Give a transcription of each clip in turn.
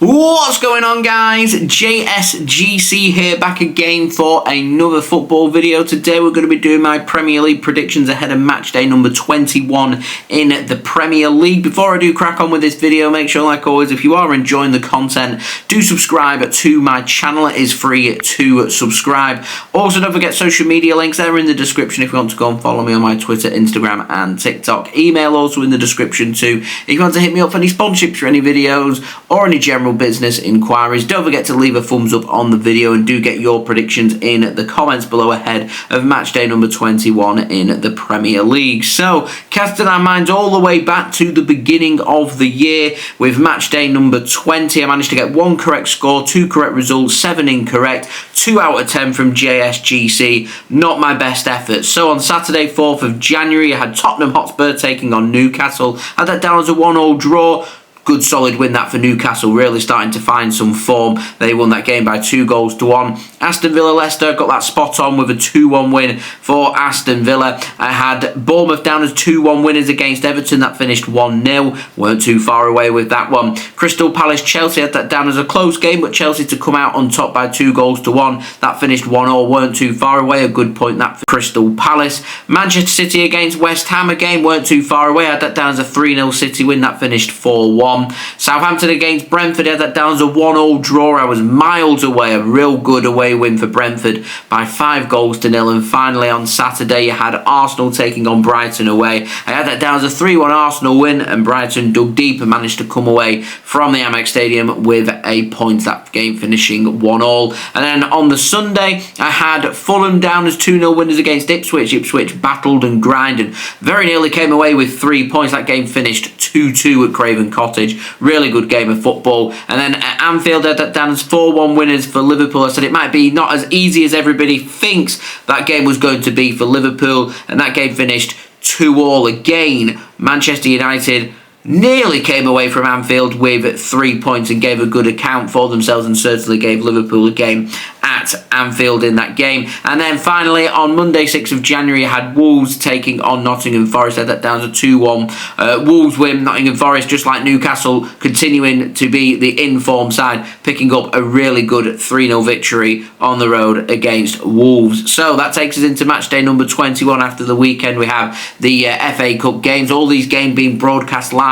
What's going on, guys? JSGC here, back again for another football video. Today we're going to be doing my Premier League predictions ahead of match day number 21 in the Premier League. Before I do crack on with this video, make sure, like always, if you are enjoying the content, do subscribe to my channel. It is free to subscribe. Also, don't forget social media links. They're in the description if you want to go and follow me on my Twitter, Instagram and TikTok. Email also in the description too if you want to hit me up for any sponsorships for any videos or any general business inquiries. Don't forget to leave a thumbs up on the video and do get your predictions in the comments below ahead of match day number 21 in the Premier League. So, casting our minds all the way back to the beginning of the year with match day number 20, I managed to get 1 correct score, 2 correct results, 7 incorrect, 2 out of 10 from JSGC. Not my best effort. So on Saturday 4th of January, I had Tottenham Hotspur taking on Newcastle. I had that down as a 1-1 draw. Good solid win that for Newcastle, really starting to find some form. They won that game by 2-1. Aston Villa Leicester, got that spot on with a 2-1 win for Aston Villa. I had Bournemouth down as 2-1 winners against Everton, that finished 1-0. Weren't too far away with that one. Crystal Palace Chelsea, had that down as a close game, but Chelsea to come out on top by 2-1. That finished 1-1, weren't too far away. A good point that for Crystal Palace. Manchester City against West Ham again, weren't too far away. I had that down as a 3-0 City win, that finished 4-1. Southampton against Brentford, I had that down as a 1-1 draw. I was miles away. A real good away win for Brentford by 5-0. And finally on Saturday, you had Arsenal taking on Brighton away. I had that down as a 3-1 Arsenal win, and Brighton dug deep and managed to come away from the Amex Stadium with a point. That game finishing 1-1. And then on the Sunday, I had Fulham down as 2-0 winners against Ipswich. Ipswich battled and grinded and very nearly came away with 3 points. That game finished 2-2 at Craven Cottage. Really good game of football. And then at Anfield, I had that down as 4-1 winners for Liverpool. I said it might be not as easy as everybody thinks that game was going to be for Liverpool, and that game finished 2-2 again. Manchester United nearly came away from Anfield with 3 points and gave a good account for themselves, and certainly gave Liverpool a game at Anfield in that game. And then finally on Monday 6th of January, I had Wolves taking on Nottingham Forest. I had that down as a 2-1 Wolves win. Nottingham Forest, just like Newcastle, continuing to be the in-form side, picking up a really good 3-0 victory on the road against Wolves. So that takes us into match day number 21. After the weekend, we have the FA Cup games. All these games being broadcast live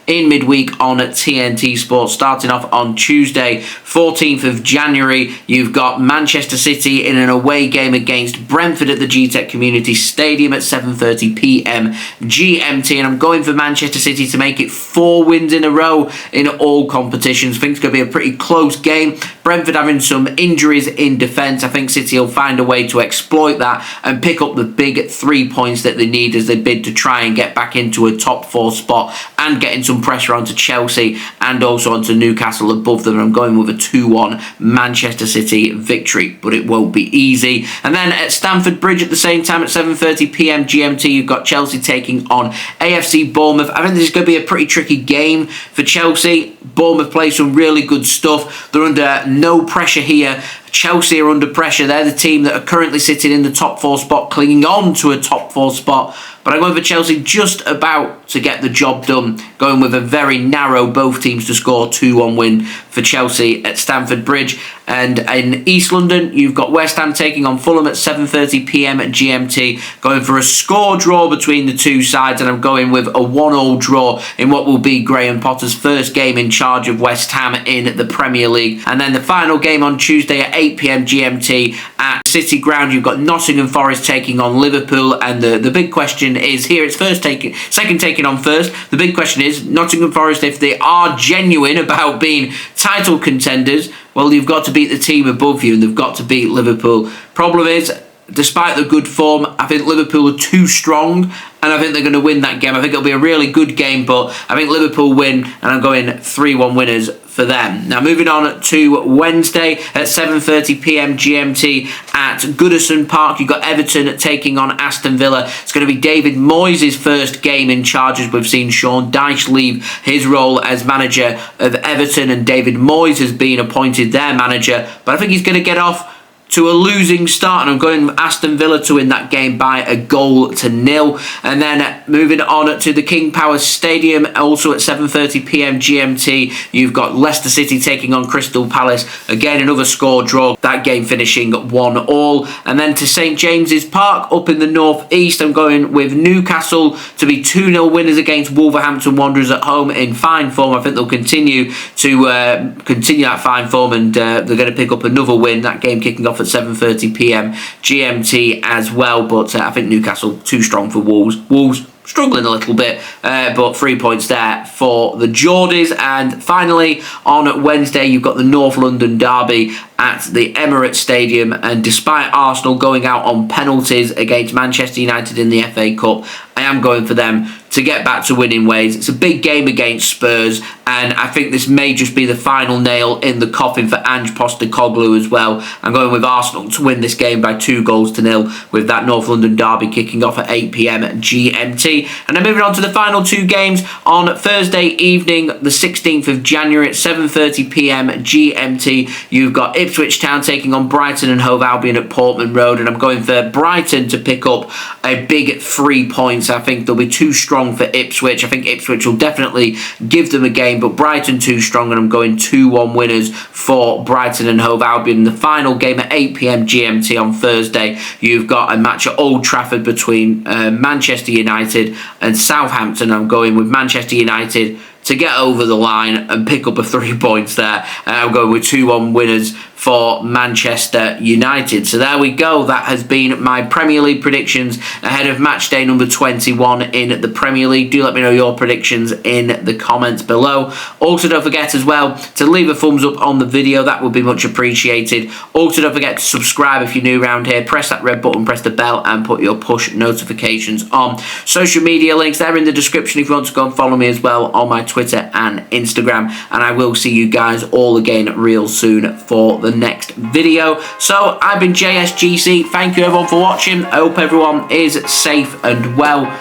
in midweek on TNT Sports. Starting off on Tuesday 14th of January, you've got Manchester City in an away game against Brentford at the GTEC Community Stadium at 7:30 p.m. GMT, and I'm going for Manchester City to make it 4 wins in a row in all competitions. I think it's going to be a pretty close game. Brentford having some injuries in defence. I think City will find a way to exploit that and pick up the big 3 points that they need as they bid to try and get back into a top 4 spot and getting some pressure onto Chelsea and also onto Newcastle above them. I'm going with a 2-1 Manchester City victory, but it won't be easy. And then at Stamford Bridge at the same time at 7:30 p.m. GMT, you've got Chelsea taking on AFC Bournemouth. I think this is going to be a pretty tricky game for Chelsea. Bournemouth play some really good stuff. They're under no pressure here. Chelsea are under pressure. They're the team that are currently sitting in the top 4 spot, clinging on to a top 4 spot. But I'm going for Chelsea just about to get the job done, going with a very narrow both teams to score 2-1 win for Chelsea at Stamford Bridge. And in East London, you've got West Ham taking on Fulham at 7:30 p.m. at GMT, going for a score draw between the two sides, and I'm going with a 1-1 draw in what will be Graham Potter's first game in charge of West Ham in the Premier League. And then the final game on Tuesday at 8 p.m. GMT at City Ground, you've got Nottingham Forest taking on Liverpool, and the big question is here, it's second taking on first. The big question is, Nottingham Forest, if they are genuine about being title contenders, well, you've got to beat the team above you, and they've got to beat Liverpool. Problem is, despite the good form, I think Liverpool are too strong, and I think they're going to win that game. I think it'll be a really good game, but I think Liverpool win, and I'm going 3-1 winners for them. Now, moving on to Wednesday at 7:30 p.m. GMT at Goodison Park, you've got Everton taking on Aston Villa. It's going to be David Moyes' first game in charge, as we've seen Sean Dyche leave his role as manager of Everton, and David Moyes has been appointed their manager, but I think he's going to get off to a losing start, and I'm going with Aston Villa to win that game by 1-0. And then moving on to the King Power Stadium, also at 7:30 p.m. GMT, you've got Leicester City taking on Crystal Palace. Again, another score draw, that game finishing 1-1. And then to St James's Park up in the northeast, I'm going with Newcastle to be 2-0 winners against Wolverhampton Wanderers at home in fine form. I think they'll continue that fine form, and they're going to pick up another win. That game kicking off at 7:30 p.m. GMT as well. But I think Newcastle too strong for Wolves. Wolves struggling a little bit, but 3 points there for the Geordies. And finally, on Wednesday, you've got the North London derby at the Emirates Stadium, and despite Arsenal going out on penalties against Manchester United in the FA Cup, I am going for them to get back to winning ways. It's a big game against Spurs, and I think this may just be the final nail in the coffin for Ange Postecoglou as well. I'm going with Arsenal to win this game by 2-0, with that North London derby kicking off at 8 p.m. GMT. And then moving on to the final two games on Thursday evening, the 16th of January at 7:30 p.m. GMT, you've got Ipswich Town taking on Brighton and Hove Albion at Portman Road, and I'm going for Brighton to pick up a big 3 points. I think they'll be too strong for Ipswich. I think Ipswich will definitely give them a game, but Brighton too strong, and I'm going 2-1 winners for Brighton and Hove Albion. The final game at 8 p.m. GMT on Thursday, you've got a match at Old Trafford between Manchester United and Southampton. I'm going with Manchester United to get over the line and pick up a 3 points there. I'm going with 2-1 winners for Manchester United. So there we go. That has been my Premier League predictions ahead of match day number 21 in the Premier League. Do let me know your predictions in the comments below. Also, don't forget as well to leave a thumbs up on the video. That would be much appreciated. Also, don't forget to subscribe if you're new around here. Press that red button, press the bell, and put your push notifications on. Social media links, they're in the description if you want to go and follow me as well on my Twitter and Instagram. And I will see you guys all again real soon for the next video. So I've been JSGC. Thank you everyone for watching. I hope everyone is safe and well.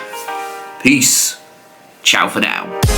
Peace. Ciao for now.